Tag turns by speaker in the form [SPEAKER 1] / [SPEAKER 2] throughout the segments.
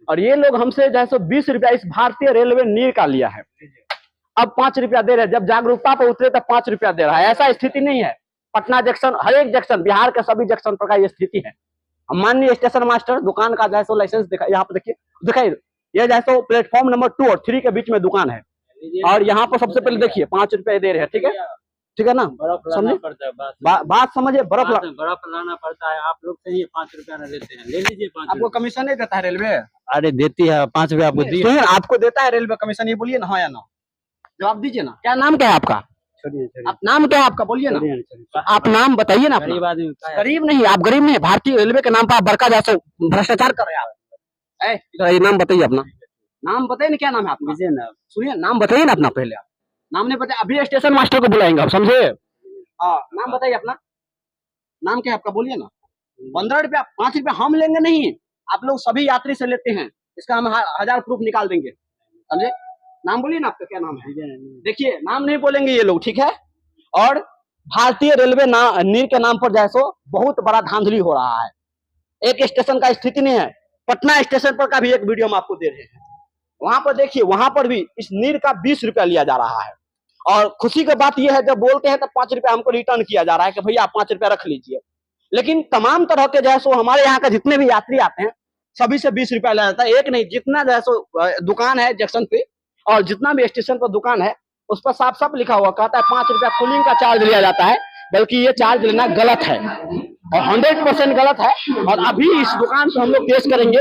[SPEAKER 1] और ये लोग हमसे जो है सो 20 रुपया इस भारतीय रेलवे नीर का लिया है, अब 5 रुपया दे रहे हैं। जब जागरूकता पर उतरे तब 5 रुपया दे रहा है। ऐसा स्थिति नहीं है। पटना जंक्शन, हर एक जंक्शन, बिहार के सभी जंक्शन पर का ये स्थिति है। माननीय स्टेशन मास्टर दुकान का जो है सो लाइसेंस दिखा, यहाँ पर देखिए, दिखाइए, ये जो है सो प्लेटफॉर्म नंबर 2 और 3 के बीच में दुकान है। और यहाँ पर सबसे पहले देखिए 5 रुपए दे रहे हैं, ठीक है, ठीक है ना, समझे बात समझिए। बर्फ
[SPEAKER 2] लाना पड़ता है, आप लोग से ही 5 रुपया लेते हैं, ले लीजिए। 5
[SPEAKER 1] आपको कमीशन नहीं देता है रेलवे?
[SPEAKER 2] अरे देती है, 5 रुपया आपको दी।
[SPEAKER 1] आपको देता है रेलवे कमीशन? ये बोलिए ना, हाँ या ना, जवाब दीजिए ना। क्या नाम क्या है आपका? आप नाम क्या है आपका, बोलिए ना, आप नाम बताइए ना।
[SPEAKER 2] गरीब आदमी,
[SPEAKER 1] गरीब नहीं, आप गरीब नहीं, भारतीय रेलवे के नाम पर आप बड़का जैसे भ्रष्टाचार कर रहे हैं आप। ये नाम बताइए अपना, नाम बताइए ना, क्या नाम है आपका? सुनिए, नाम बताइए ना अपना पहले। आप नाम नहीं बताया, अभी स्टेशन मास्टर को बुलाएंगे आप, समझे? हाँ, नाम बताइए अपना, नाम क्या है आपका, बोलिए ना। 15 रुपया 5 रुपया हम लेंगे नहीं, आप लोग सभी यात्री से लेते हैं, इसका हम 1000 प्रूफ निकाल देंगे, समझे? नाम बोलिए ना, आपका क्या नाम है? देखिए, नाम नहीं बोलेंगे ये लोग, ठीक है। और भारतीय रेलवे नीर के नाम पर जैसो बहुत बड़ा धांधली हो रहा है। एक स्टेशन का स्थिति नहीं है, पटना स्टेशन पर का भी एक वीडियो हम आपको दे रहे हैं। वहां पर देखिए, वहां पर भी इस नीर का 20 रुपया लिया जा रहा है। और खुशी की बात यह है, जब बोलते हैं तो 5 रुपया हमको रिटर्न किया जा रहा है कि भैया आप 5 रुपया रख लीजिए। लेकिन तमाम तरह के जो है सो हमारे यहाँ का जितने भी यात्री आते हैं सभी से 20 रुपया लिया जाता है। एक नहीं, जितना जो है सो दुकान है जंक्शन पे और जितना भी स्टेशन पर दुकान है उस पर साफ साफ लिखा हुआ, कहता है 5 रुपया कूलिंग का चार्ज लिया जाता है। बल्कि ये चार्ज लेना गलत है और 100% गलत है। और अभी इस दुकान पे हम लोग केस करेंगे।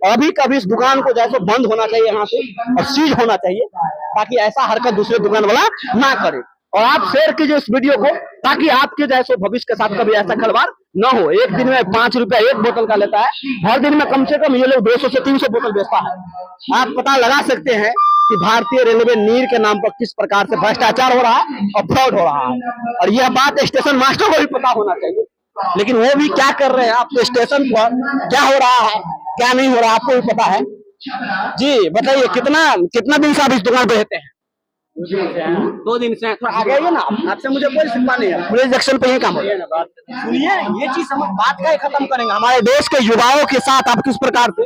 [SPEAKER 1] अभी कभी इस दुकान को जैसे बंद होना चाहिए यहाँ से और सीज होना चाहिए, ताकि ऐसा हरकत दूसरे दुकान वाला ना करे। और आप शेयर कीजिए इस वीडियो को, ताकि आपके जैसे भविष्य के साथ कभी ऐसा खिलवाड़ न हो। एक दिन में 5 रुपया एक बोतल का लेता है, हर दिन में कम से कम ये लोग 200 से 300 बोतल बेचता है। आप पता लगा सकते हैं कि भारतीय रेलवे नीर के नाम पर किस प्रकार से भ्रष्टाचार हो रहा है और फ्रॉड हो रहा है। और यह बात स्टेशन मास्टर को भी पता होना चाहिए, लेकिन वो भी क्या कर रहे हैं, आपके स्टेशन पर क्या हो रहा है क्या नहीं हो रहा है आपको भी पता है। जी बताइए, कितना दिन से आप इस दुकान पे रहते हैं? 2 दिन से। थोड़ा आगे आइए ना, आपसे मुझे कोई शिकवा नहीं है, पूरे जंक्शन पे ही काम है। सुनिए, ये चीज समझ, बात का ही खत्म करेंगे। हमारे देश के युवाओं के साथ आप किस प्रकार से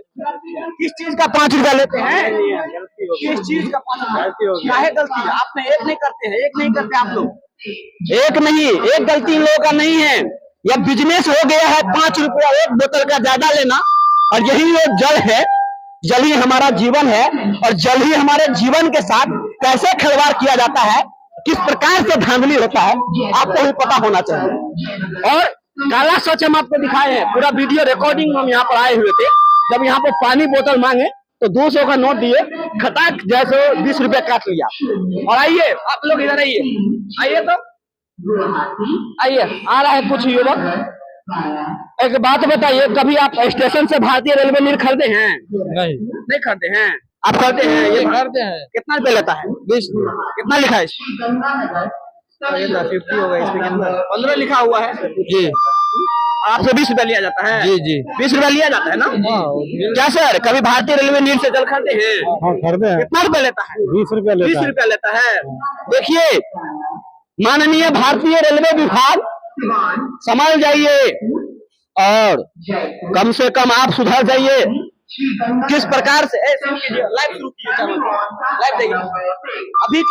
[SPEAKER 1] किस चीज का 5 रुपया लेते हैं? किस चीज का 5 रुपया? क्या है गलती? आपने एक नहीं करते हैं, एक नहीं करते आप लोग, एक नहीं, एक गलती इन लोगों का नहीं है। यह बिजनेस हो गया है 5 रुपया एक बोतल का ज्यादा लेना। और यही वो जल है, जल ही हमारा जीवन है। और जल ही हमारे जीवन के साथ कैसे खिलवाड़ किया जाता है, किस प्रकार से धांधली होता है, आपको भी पता होना चाहिए। और काला सच हम आपको दिखाए हैं, पूरा वीडियो रिकॉर्डिंग हम यहाँ पर आए हुए थे। जब यहाँ पर पानी बोतल मांगे तो 200 का नोट दिए, खटाक जैसे 20 रुपया काट लिया। और आइए आप लोग इधर आइए, आइए तो आइए, आ रहा है कुछ युवक। एक बात बताइए, कभी आप स्टेशन से भारतीय रेलवे नीर खरीदे हैं? नहीं खरीदे हैं। आप खरीदे हैं? ये खरीदे हैं। कितना रुपया लेता है? 20। कितना लिखा है इसमें? 50 होगा इसमें, कितना? 15 लिखा हुआ है जी। आपसे 20 रुपया लिया जाता है? जी जी, 20 रुपया लिया जाता है ना? क्या सर, कभी भारतीय रेलवे नीर से जल खरीदे हैं? हाँ खरीदे हैं। कितना रुपया लेता है? 20 रुपया। 20 रुपया लेता है। देखिए, माननीय भारतीय रेलवे विभाग, संभल जाइए और कम से कम आप सुधर जाइए। किस प्रकार से लाइव शुरू कीजिए, लाइव देखिए अभी